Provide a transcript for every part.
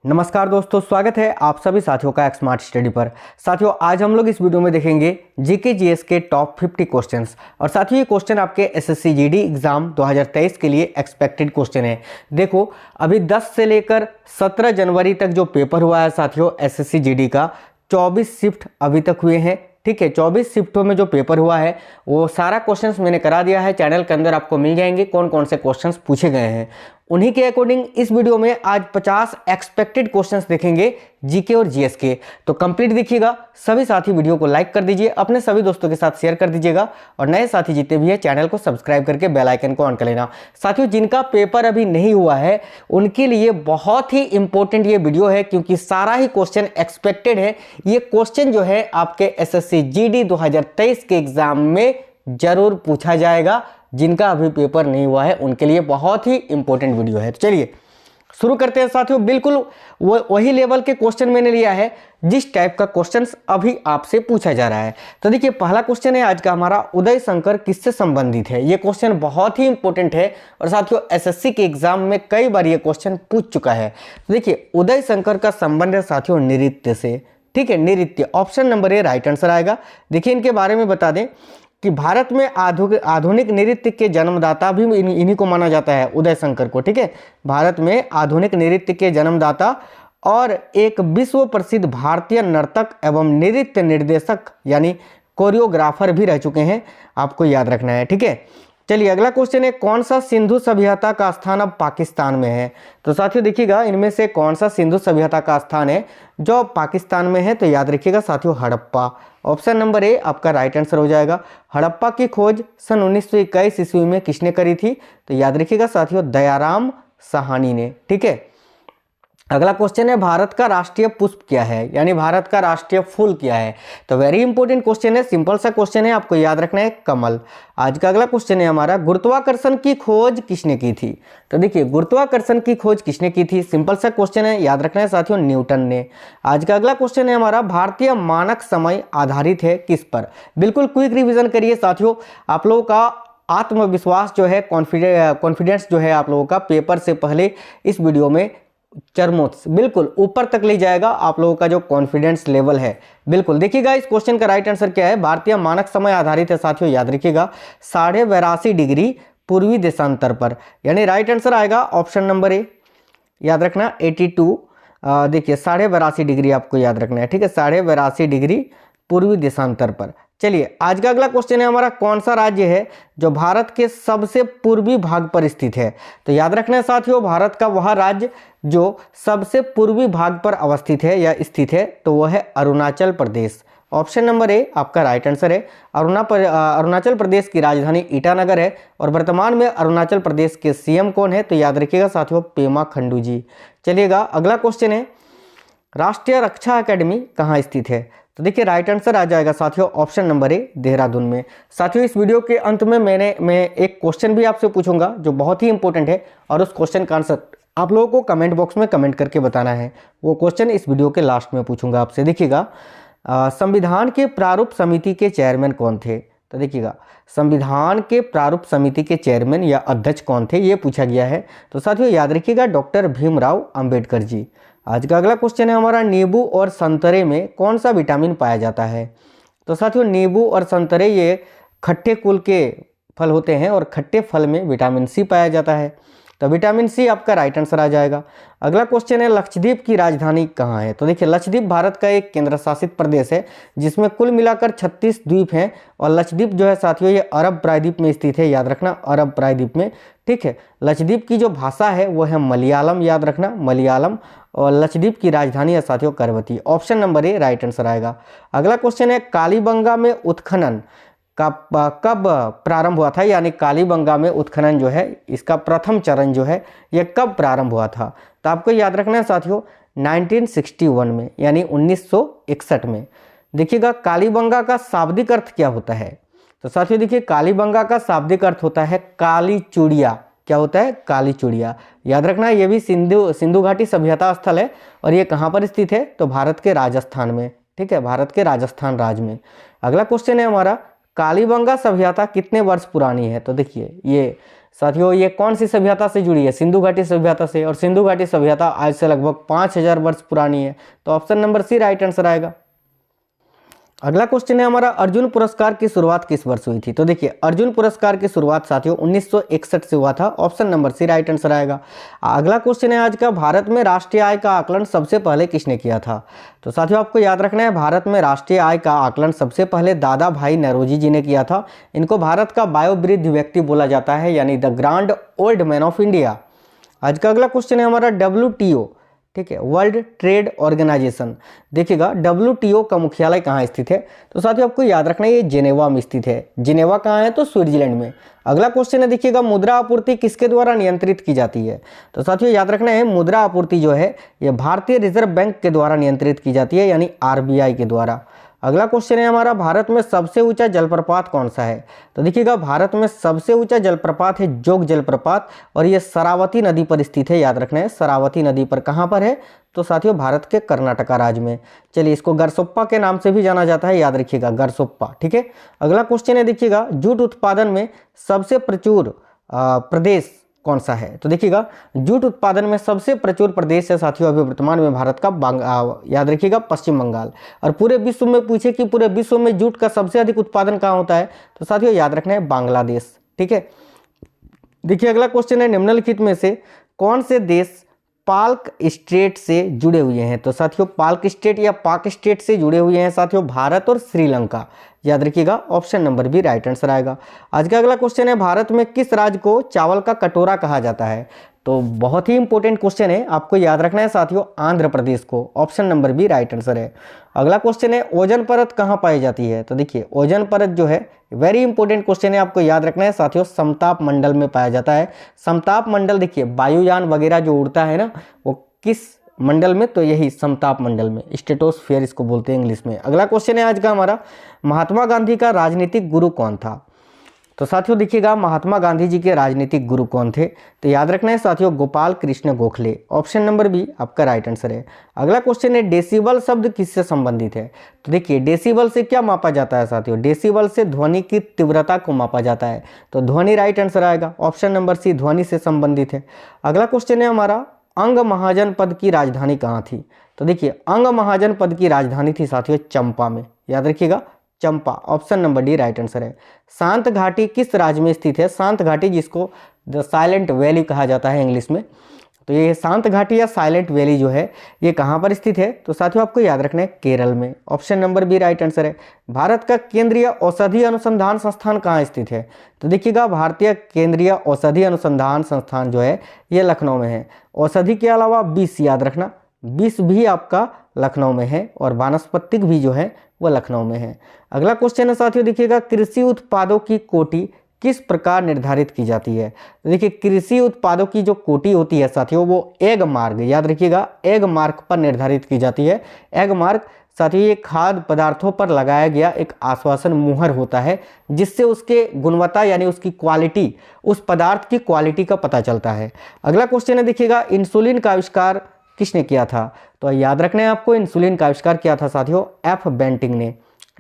नमस्कार दोस्तों, स्वागत है आप सभी साथियों का एक स्मार्ट स्टडी पर। साथियों, आज हम लोग इस वीडियो में देखेंगे जीके जीएस के टॉप 50 क्वेश्चंस। और साथियों, ये क्वेश्चन आपके एसएससी जीडी एग्जाम 2023 के लिए एक्सपेक्टेड क्वेश्चन है। देखो, अभी 10 से लेकर 17 जनवरी तक जो पेपर हुआ है साथियों एसएससी जीडी का, 24 शिफ्ट अभी तक हुए हैं। ठीक है, 24 शिफ्टों में जो पेपर हुआ है वो सारा क्वेश्चंस मैंने करा दिया है। चैनल के अंदर आपको मिल जाएंगे कौन कौन से क्वेश्चंस पूछे गए हैं। उन्हीं के अकॉर्डिंग इस वीडियो में आज 50 एक्सपेक्टेड क्वेश्चंस देखेंगे जीके और जीएस के। तो कंप्लीट देखिएगा। सभी साथी वीडियो को लाइक कर दीजिए, अपने सभी दोस्तों के साथ शेयर कर दीजिएगा और नए साथी जितने भी है चैनल को सब्सक्राइब करके बेल आइकन को ऑन कर लेना। साथियों, जिनका पेपर अभी नहीं हुआ है उनके लिए बहुत ही इंपॉर्टेंट ये वीडियो है, क्योंकि सारा ही क्वेश्चन एक्सपेक्टेड है। ये क्वेश्चन जो है आपके एसएससी जीडी 2023 के एग्जाम में जरूर पूछा जाएगा। जिनका अभी पेपर नहीं हुआ है उनके लिए बहुत ही इंपॉर्टेंट वीडियो है। तो चलिए शुरू करते हैं साथियों। बिल्कुल वही लेवल के क्वेश्चन मैंने लिया है जिस टाइप का क्वेश्चन अभी आपसे पूछा जा रहा है। तो देखिए, पहला क्वेश्चन है आज का हमारा, उदय शंकर किससे संबंधित है। ये क्वेश्चन बहुत ही इंपॉर्टेंट है और साथियों एसएससी के एग्जाम में कई बार ये क्वेश्चन पूछ चुका है। तो देखिए, उदय शंकर का संबंध है साथियों नृत्य से। ठीक है, नृत्य। Option number A right answer आएगा। देखिए, इनके बारे में बता दें कि भारत में आधुनिक नृत्य के जन्मदाता भी इन्हीं को माना जाता है, उदय शंकर को। ठीक है, भारत में आधुनिक नृत्य के जन्मदाता और एक विश्व प्रसिद्ध भारतीय नर्तक एवं नृत्य निर्देशक यानी कोरियोग्राफर भी रह चुके हैं, आपको याद रखना है। ठीक है, चलिए अगला क्वेश्चन है, कौन सा सिंधु सभ्यता का स्थान अब पाकिस्तान में है। तो साथियों देखिएगा, इनमें से कौन सा सिंधु सभ्यता का स्थान है जो पाकिस्तान में है। तो याद रखिएगा साथियों, हड़प्पा। ऑप्शन नंबर ए आपका राइट आंसर हो जाएगा। हड़प्पा की खोज सन 1921 ईस्वी में किसने करी थी। तो याद रखिएगा साथियों, दयाराम साहनी ने। ठीक है, अगला क्वेश्चन है, भारत का राष्ट्रीय पुष्प क्या है, यानी भारत का राष्ट्रीय फूल क्या है। तो वेरी इंपॉर्टेंट क्वेश्चन है, सिंपल सा क्वेश्चन है, आपको याद रखना है कमल। आज का अगला क्वेश्चन है हमारा, गुरुत्वाकर्षण की खोज किसने की थी। तो देखिए, गुरुत्वाकर्षण की खोज किसने की थी, सिंपल सा क्वेश्चन है, याद रखना है साथियों न्यूटन ने। आज का अगला क्वेश्चन है हमारा, भारतीय मानक समय आधारित है किस पर। बिल्कुल क्विक रिविजन करिए साथियों, आप लोगों का आत्मविश्वास जो है, कॉन्फिडेंस जो है आप लोगों का पेपर से पहले इस वीडियो में चरमोत्स बिल्कुल ऊपर तक ले जाएगा। आप लोगों का जो कॉन्फिडेंस लेवल है बिल्कुल देखिएगा। इस क्वेश्चन का राइट आंसर क्या है, भारतीय मानक समय आधारित है साथियों, याद रखिएगा 82.5 डिग्री पूर्वी देशांतर पर, यानी राइट आंसर आएगा ऑप्शन नंबर ए। याद रखना 82, देखिए 82.5 डिग्री आपको याद रखना है। ठीक है, 82.5 डिग्री पूर्वी देशांतर पर। चलिए आज का अगला क्वेश्चन है हमारा, कौन सा राज्य है जो भारत के सबसे पूर्वी भाग पर स्थित है। तो याद रखना है साथियों, भारत का वह राज्य जो सबसे पूर्वी भाग पर अवस्थित है या स्थित है, तो वह है अरुणाचल प्रदेश। ऑप्शन नंबर ए आपका राइट आंसर है। अरुणाचल प्रदेश की राजधानी ईटानगर है और वर्तमान में अरुणाचल प्रदेश के सीएम कौन है। तो याद रखिएगा साथियों, पेमा खंडू जी। चलिएगा अगला क्वेश्चन है, राष्ट्रीय रक्षा अकेडमी कहाँ स्थित है। तो देखिए राइट आंसर आ जाएगा साथियों ऑप्शन नंबर ए, देहरादून में। साथियों इस वीडियो के अंत में मैं एक क्वेश्चन भी आपसे पूछूंगा जो बहुत ही इंपॉर्टेंट है, और उस क्वेश्चन का आंसर आप लोगों को कमेंट बॉक्स में कमेंट करके बताना है। वो क्वेश्चन इस वीडियो के लास्ट में पूछूंगा आपसे। देखिएगा, संविधान के प्रारूप समिति के चेयरमैन कौन थे। तो देखिएगा, संविधान के प्रारूप समिति के चेयरमैन या अध्यक्ष कौन थे, ये पूछा गया है। तो साथियों याद रखिएगा, डॉक्टर भीमराव अंबेडकर जी। आज का अगला क्वेश्चन है हमारा, नींबू और संतरे में कौन सा विटामिन पाया जाता है। तो साथियों नींबू और संतरे ये खट्टे कुल के फल होते हैं और खट्टे फल में विटामिन सी पाया जाता है। तो विटामिन सी आपका राइट आंसर आ जाएगा। अगला क्वेश्चन है, लक्षद्वीप की राजधानी कहाँ है। तो देखिए, लक्षद्वीप भारत का एक केंद्र शासित प्रदेश है जिसमें कुल मिलाकर 36 द्वीप हैं और लक्षद्वीप जो है साथियों ये अरब प्रायद्वीप में स्थित है। याद रखना, अरब प्रायद्वीप में। ठीक है, लक्षद्वीप की जो भाषा है वो है मलयालम, याद रखना मलयालम। और लक्षद्वीप की राजधानी है साथियों Kavaratti. Option number A right answer आएगा। अगला क्वेश्चन है, कालीबंगा में उत्खनन कब प्रारंभ हुआ था, यानी कालीबंगा में उत्खनन जो है इसका प्रथम चरण जो है यह कब प्रारंभ हुआ था। तो आपको याद रखना है साथियों 1961 में, यानी 1961 में। देखिएगा, कालीबंगा का शाब्दिक अर्थ क्या होता है। तो साथियों देखिए, कालीबंगा का शाब्दिक अर्थ होता है काली चूड़िया। क्या होता है, काली चूड़िया। याद रखना, ये भी सिंधु घाटी सभ्यता स्थल है और ये कहाँ पर स्थित है, तो भारत के राजस्थान में। ठीक है, भारत के राजस्थान राज्य में। अगला क्वेश्चन है हमारा, कालीबंगा सभ्यता कितने वर्ष पुरानी है। तो देखिए, ये साथियों ये कौन सी सभ्यता से जुड़ी है? सिंधु घाटी सभ्यता से। और सिंधु घाटी सभ्यता आज से लगभग 5000 वर्ष पुरानी है। तो option number C right answer आएगा। अगला क्वेश्चन है हमारा, अर्जुन पुरस्कार की शुरुआत किस वर्ष हुई थी? तो देखिए अर्जुन पुरस्कार की शुरुआत साथियों 1961 से हुआ था। Option number C right answer आएगा। अगला क्वेश्चन है आज का, भारत में राष्ट्रीय आय का आकलन सबसे पहले किसने किया था? तो साथियों आपको याद रखना है, भारत में राष्ट्रीय आय का आकलन सबसे पहले दादा भाई नौरोजी जी ने किया था। इनको भारत का वयोवृद्ध व्यक्ति बोला जाता है, यानी the grand old man of India. आज का अगला क्वेश्चन है हमारा, WTO, ठीक है, वर्ल्ड ट्रेड ऑर्गेनाइजेशन, देखिएगा WTO का मुख्यालय कहाँ स्थित है? तो साथियों आपको याद रखना है ये जिनेवा में स्थित है। जिनेवा कहाँ है? तो स्विट्जरलैंड में। अगला क्वेश्चन है देखिएगा, मुद्रा आपूर्ति किसके द्वारा नियंत्रित की जाती है? तो साथियों याद रखना है मुद्रा आपूर्ति जो है ये भारतीय रिजर्व बैंक के द्वारा नियंत्रित की जाती है, यानी RBI के द्वारा। अगला क्वेश्चन है हमारा, भारत में सबसे ऊंचा जलप्रपात कौन सा है? तो देखिएगा भारत में सबसे ऊंचा जलप्रपात है जोग जलप्रपात, और ये शरावती नदी पर स्थित है। याद रखना है शरावती नदी पर। कहाँ पर है? तो साथियों भारत के कर्नाटका राज्य में। चलिए इसको गरसोप्पा के नाम से भी जाना जाता है, याद रखिएगा गरसोप्पा, ठीक है। अगला क्वेश्चन है देखिएगा, जूट उत्पादन में सबसे प्रचुर प्रदेश कौन सा है? तो देखिएगा जूट उत्पादन में सबसे प्रचुर प्रदेश है साथियों अभी वर्तमान में भारत का याद रखिएगा पश्चिम बंगाल। और पूरे विश्व में पूछे कि पूरे विश्व में जूट का सबसे अधिक उत्पादन कहाँ होता है? तो साथियों याद रखना है बांग्लादेश, ठीक है। देखिए अगला क्वेश्चन है, निम्नलिखित में से कौन से देश पाक स्टेट से जुड़े हुए हैं? तो साथियों पाक स्टेट या पाक स्टेट से जुड़े हुए हैं साथियों भारत और श्रीलंका। याद रखिएगा option number B right answer आएगा। आज का अगला क्वेश्चन है, भारत में किस राज्य को चावल का कटोरा कहा जाता है? तो बहुत ही इंपॉर्टेंट क्वेश्चन है, आपको याद रखना है साथियों आंध्र प्रदेश को। Option number B right answer है। अगला क्वेश्चन है, ओजोन परत कहाँ पाई जाती है? तो देखिए ओजोन परत जो है वेरी इंपॉर्टेंट क्वेश्चन है, आपको याद रखना है साथियों समताप मंडल में पाया जाता है। समताप मंडल देखिए वायुयान वगैरह जो उड़ता है ना वो किस मंडल में? तो यही समताप मंडल में, स्ट्रेटोस्फीयर इसको बोलते हैं इंग्लिश में। अगला क्वेश्चन है आज का हमारा, महात्मा गांधी का राजनीतिक गुरु कौन था? तो साथियों देखिएगा महात्मा गांधी जी के राजनीतिक गुरु कौन थे? तो याद रखना है साथियों Gopal Krishna Gokhale. Option number B आपका राइट आंसर है। अगला क्वेश्चन है, डेसिबल शब्द किससे संबंधित है? तो देखिए डेसिबल से क्या मापा जाता है साथियों? डेसिबल से ध्वनि की तीव्रता को मापा जाता है। तो ध्वनि राइट आंसर आएगा। ऑप्शन नंबर सी ध्वनि से संबंधित है। अगला क्वेश्चन है हमारा, अंग महाजनपद की राजधानी कहाँ थी? तो देखिए अंग महाजनपद की राजधानी थी साथियों चंपा में। याद रखिएगा Champa. Option number D right answer है। शांत घाटी किस राज्य में स्थित है? शांत घाटी जिसको द साइलेंट वैली कहा जाता है इंग्लिश में। तो ये शांत घाटी या साइलेंट वैली जो है ये कहाँ पर स्थित है? तो साथियों आपको याद रखना है केरल में। Option number B right answer है। भारत का केंद्रीय औषधि अनुसंधान संस्थान कहाँ स्थित है? तो देखिएगा भारतीय केंद्रीय औषधि अनुसंधान संस्थान जो है ये लखनऊ में है। औषधि के अलावा विष याद रखना, विष भी आपका लखनऊ में है, और वानस्पतिक भी जो है वह लखनऊ में है। अगला क्वेश्चन है साथियों देखिएगा, कृषि उत्पादों की कोटि किस प्रकार निर्धारित की जाती है? तो देखिए कृषि उत्पादों की जो कोटि होती है साथियों वो एग मार्क, याद रखिएगा एग मार्क पर निर्धारित की जाती है। एग मार्क साथियों ये खाद्य पदार्थों पर लगाया गया एक आश्वासन मुहर होता है जिससे उसके गुणवत्ता यानी उसकी क्वालिटी, उस पदार्थ की क्वालिटी का पता चलता है। अगला क्वेश्चन है देखिएगा, इंसुलिन का आविष्कार किसने किया था? तो याद रखना है आपको इंसुलिन का आविष्कार किया था साथियों एफ बेंटिंग ने।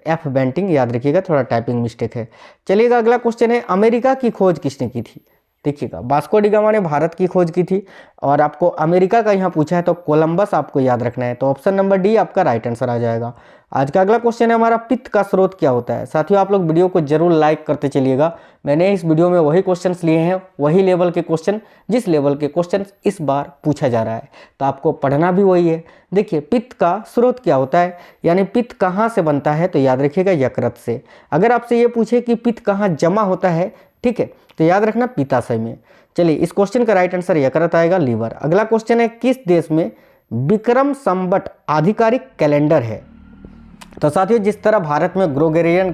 एफ बेंटिंग याद रखिएगा, थोड़ा टाइपिंग मिस्टेक है। चलिएगा अगला क्वेश्चन है, अमेरिका की खोज किसने की थी? देखिएगा वास्को डी गामा ने भारत की खोज की थी, और आपको अमेरिका का यहाँ पूछा है तो कोलंबस आपको याद रखना है। तो ऑप्शन नंबर डी आपका राइट आंसर आ जाएगा। आज का अगला क्वेश्चन है हमारा, पित्त का स्रोत क्या होता है? साथियों आप लोग वीडियो को जरूर लाइक करते चलिएगा। मैंने इस वीडियो में वही क्वेश्चंस लिए हैं, वही लेवल के क्वेश्चन, जिस लेवल के क्वेश्चन इस बार पूछा जा रहा है, तो आपको पढ़ना भी वही है। देखिए पित्त का स्रोत क्या होता है, यानी पित्त कहाँ से बनता है? तो याद रखिएगा यकृत से। अगर आपसे ये पूछे कि पित्त कहाँ जमा होता है, ठीक है, तो याद रखना पित्ताशय में। चलिए इस क्वेश्चन का राइट आंसर यकृत आएगा, लीवर। अगला क्वेश्चन है, किस देश में विक्रम संवत आधिकारिक कैलेंडर है? तो साथियों जिस तरह भारत में ग्रोगेरियन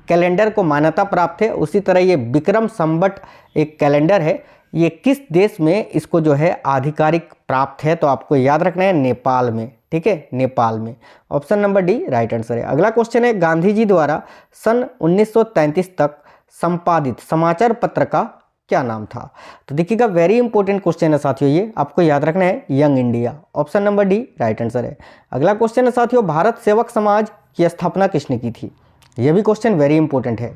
कैलेंडर को मान्यता प्राप्त है, उसी तरह ये विक्रम संवत एक कैलेंडर है, ये किस देश में इसको जो है आधिकारिक प्राप्त है? तो आपको याद रखना है नेपाल में, ठीक है, नेपाल में। Option number D right answer है। अगला क्वेश्चन है, गांधी जी द्वारा सन 1933 तक संपादित समाचार पत्र का क्या नाम था? तो देखिएगा वेरी इंपॉर्टेंट क्वेश्चन है साथियों, ये आपको याद रखना है young India. Option number D right answer है। अगला क्वेश्चन है साथियों, भारत सेवक समाज की स्थापना किसने की थी? यह भी क्वेश्चन वेरी इंपॉर्टेंट है।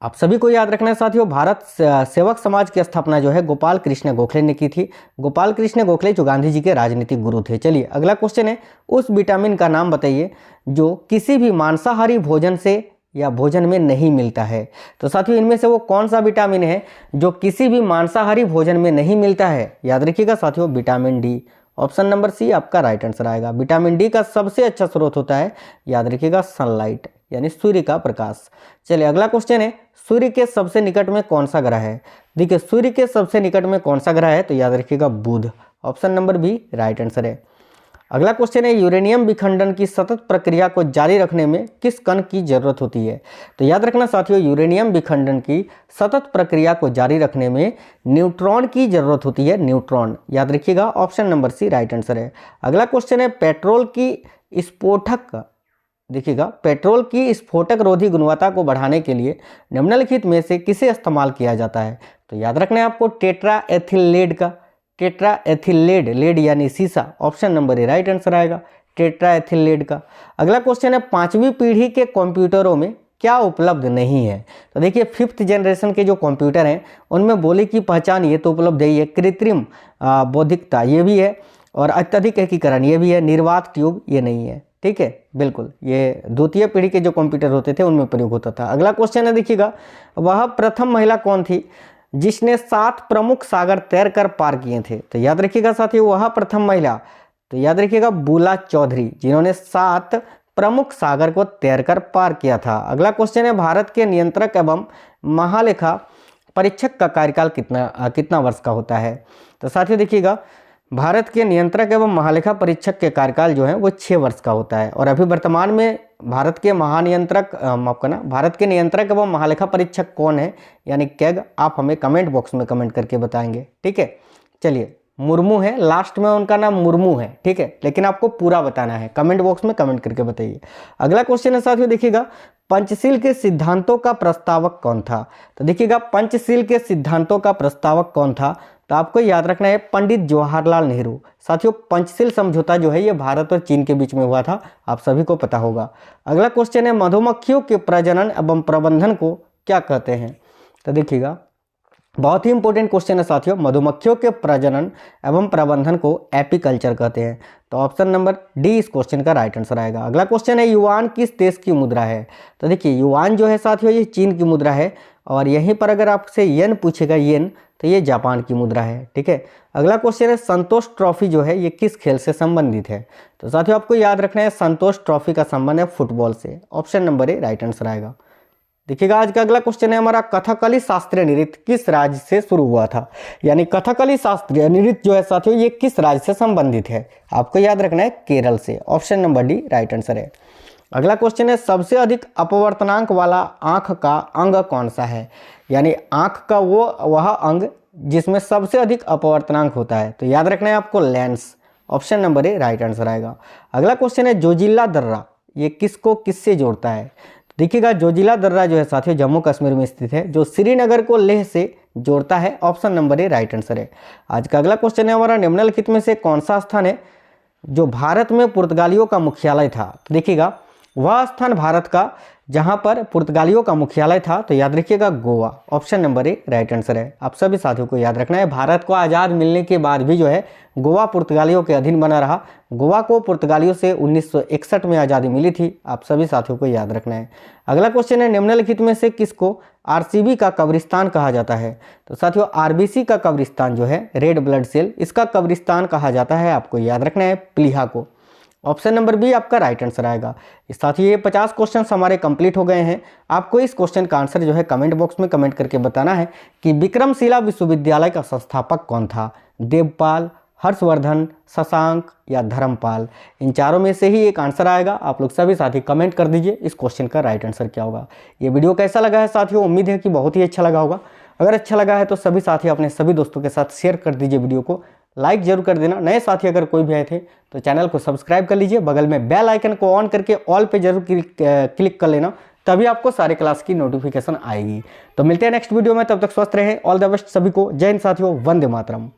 आप सभी को याद रखना है साथियों, भारत सेवक समाज की स्थापना जो है गोपाल कृष्ण गोखले ने की थी। गोपाल कृष्ण गोखले जो गांधी जी के राजनीतिक गुरु थे। चलिए अगला क्वेश्चन है, उस विटामिन का नाम बताइए जो किसी भी मांसाहारी भोजन से या भोजन में नहीं मिलता है। तो साथियों इनमें से वो कौन सा विटामिन है जो किसी भी मांसाहारी भोजन में नहीं मिलता है? याद रखिएगा साथियों, vitamin D. Option number C आपका राइट आंसर आएगा। विटामिन डी का सबसे अच्छा स्रोत होता है, याद रखिएगा, सनलाइट यानी सूर्य का प्रकाश। चलिए अगला क्वेश्चन है, सूर्य के सबसे निकट में कौन सा ग्रह है? देखिए सूर्य के सबसे निकट में कौन सा ग्रह है? तो याद रखिएगा Budh. Option number B right answer है। अगला क्वेश्चन है, यूरेनियम विखंडन की सतत प्रक्रिया को जारी रखने में किस कण की जरूरत होती है? तो याद रखना साथियों, यूरेनियम विखंडन की सतत प्रक्रिया को जारी रखने में न्यूट्रॉन की जरूरत होती है, न्यूट्रॉन। याद रखिएगा, option number C right answer है। अगला क्वेश्चन है, पेट्रोल की स्फोटक रोधी गुणवत्ता को बढ़ाने के लिए निम्नलिखित में से किसे इस्तेमाल किया जाता है? तो याद रखना है आपको टेट्राएथिलेड, लेड यानी सीसा। Option number A right answer आएगा, टेट्राएथिलेड का। अगला क्वेश्चन है, 5वीं पीढ़ी के कंप्यूटरों में क्या उपलब्ध नहीं है? तो देखिए 5th जनरेशन के जो कंप्यूटर हैं उनमें बोली की पहचान ये तो उपलब्ध है, ये कृत्रिम बौद्धिकता ये भी है, और अत्यधिक एकीकरण ये भी है, निर्वात ट्यूब ये नहीं है। ठीक है, बिल्कुल, ये द्वितीय पीढ़ी के जो कंप्यूटर होते थे उनमें प्रयोग होता था। अगला क्वेश्चन है, देखिएगा, वह प्रथम महिला कौन थी जिसने 7 प्रमुख सागर तैर कर पार किए थे? तो याद रखिएगा साथियों, वह प्रथम महिला, तो याद रखिएगा बुला चौधरी, जिन्होंने 7 प्रमुख सागर को तैरकर पार किया था। अगला क्वेश्चन है, भारत के नियंत्रक एवं महालेखा परीक्षक का कार्यकाल कितना वर्ष का होता है? तो साथियों देखिएगा, भारत के नियंत्रक एवं महालेखा परीक्षक के कार्यकाल जो है वो 6 वर्ष का होता है। और अभी वर्तमान में भारत के नियंत्रक एवं महालेखा परीक्षक कौन है, यानी कैग, आप हमें कमेंट बॉक्स में कमेंट करके बताएंगे। ठीक है, चलिए मुर्मू है, लास्ट में उनका नाम मुर्मू है। ठीक है, लेकिन आपको पूरा बताना है, कमेंट बॉक्स में कमेंट करके बताइए। अगला क्वेश्चन है साथियों, देखिएगा, पंचशील के सिद्धांतों का प्रस्तावक कौन था? तो देखिएगा, पंचशील के सिद्धांतों का प्रस्तावक कौन था? तो आपको याद रखना है पंडित जवाहरलाल नेहरू। साथियों पंचशील समझौता जो है ये भारत और चीन के बीच में हुआ था, आप सभी को पता होगा। अगला क्वेश्चन है, मधुमक्खियों के प्रजनन एवं प्रबंधन को क्या कहते हैं? तो देखिएगा, बहुत ही इंपॉर्टेंट क्वेश्चन है साथियों, मधुमक्खियों के प्रजनन एवं प्रबंधन को एपीकल्चर कहते हैं। तो ऑप्शन नंबर डी इस क्वेश्चन का राइट आंसर आएगा। अगला क्वेश्चन है, युआन किस देश की मुद्रा है? तो देखिए युआन जो है साथियों ये चीन की मुद्रा है, और यहीं पर अगर आपसे येन पूछेगा, येन, तो ये जापान की मुद्रा है। ठीक है, अगला क्वेश्चन है, संतोष ट्रॉफी जो है ये किस खेल से संबंधित है? तो साथियों आपको याद रखना है संतोष ट्रॉफी का संबंध है फुटबॉल से। Option number A right answer आएगा। देखिएगा, आज का अगला क्वेश्चन है हमारा, कथकली शास्त्रीय नृत्य किस राज्य से शुरू हुआ था? यानी कथकली शास्त्रीय नृत्य जो है साथियों ये किस राज्य से संबंधित है? आपको याद रखना है केरल से। Option number D right answer है। अगला क्वेश्चन है, सबसे अधिक अपवर्तनांक वाला आंख का अंग कौन सा है? यानी आंख का वह अंग जिसमें सबसे अधिक अपवर्तनांक होता है। तो याद रखना है आपको lens. Option number A right answer आएगा। अगला क्वेश्चन है, जोजिला दर्रा ये किसको किससे जोड़ता है? देखिएगा, जोजिला दर्रा जो है साथियों जम्मू कश्मीर में स्थित है, जो श्रीनगर को लेह से जोड़ता है। Option number A right answer है। आज का अगला क्वेश्चन है हमारा, निम्नलिखित में से कौन सा स्थान है जो भारत में पुर्तगालियों का मुख्यालय था? देखिएगा, वह स्थान भारत का जहां पर पुर्तगालियों का मुख्यालय था, तो याद रखिएगा Goa. Option number A right answer है। आप सभी साथियों को याद रखना है, भारत को आज़ाद मिलने के बाद भी जो है गोवा पुर्तगालियों के अधीन बना रहा। गोवा को पुर्तगालियों से 1961 में आज़ादी मिली थी, आप सभी साथियों को याद रखना है। अगला क्वेश्चन है, निम्नलिखित में से किसको आरसीबी का कब्रिस्तान कहा जाता है? तो साथियों आरबीसी का कब्रिस्तान जो है, रेड ब्लड सेल, इसका कब्रिस्तान कहा जाता है, आपको याद रखना है प्लीहा को। ऑप्शन नंबर बी आपका राइट आंसर आएगा। इस साथ ही ये 50 क्वेश्चन हमारे कंप्लीट हो गए हैं। आपको इस क्वेश्चन का आंसर जो है कमेंट बॉक्स में कमेंट करके बताना है कि विक्रमशिला विश्वविद्यालय का संस्थापक कौन था? देवपाल, हर्षवर्धन, शशांक या धर्मपाल? इन चारों में से ही एक आंसर आएगा। आप लोग सभी साथी कमेंट कर दीजिए इस क्वेश्चन का राइट आंसर क्या होगा। ये वीडियो कैसा लगा है साथियों? उम्मीद है कि बहुत ही अच्छा लगा होगा। अगर अच्छा लगा है तो सभी साथी अपने सभी दोस्तों के साथ शेयर कर दीजिए, वीडियो को लाइक जरूर कर देना। नए साथी अगर कोई भी आए थे तो चैनल को सब्सक्राइब कर लीजिए, बगल में बेल आइकन को ऑन करके ऑल पे जरूर क्लिक कर लेना, तभी आपको सारे क्लास की नोटिफिकेशन आएगी। तो मिलते हैं नेक्स्ट वीडियो में, तब तक स्वस्थ रहे। ऑल द बेस्ट सभी को। जय हिंद साथियों, वंदे मातरम।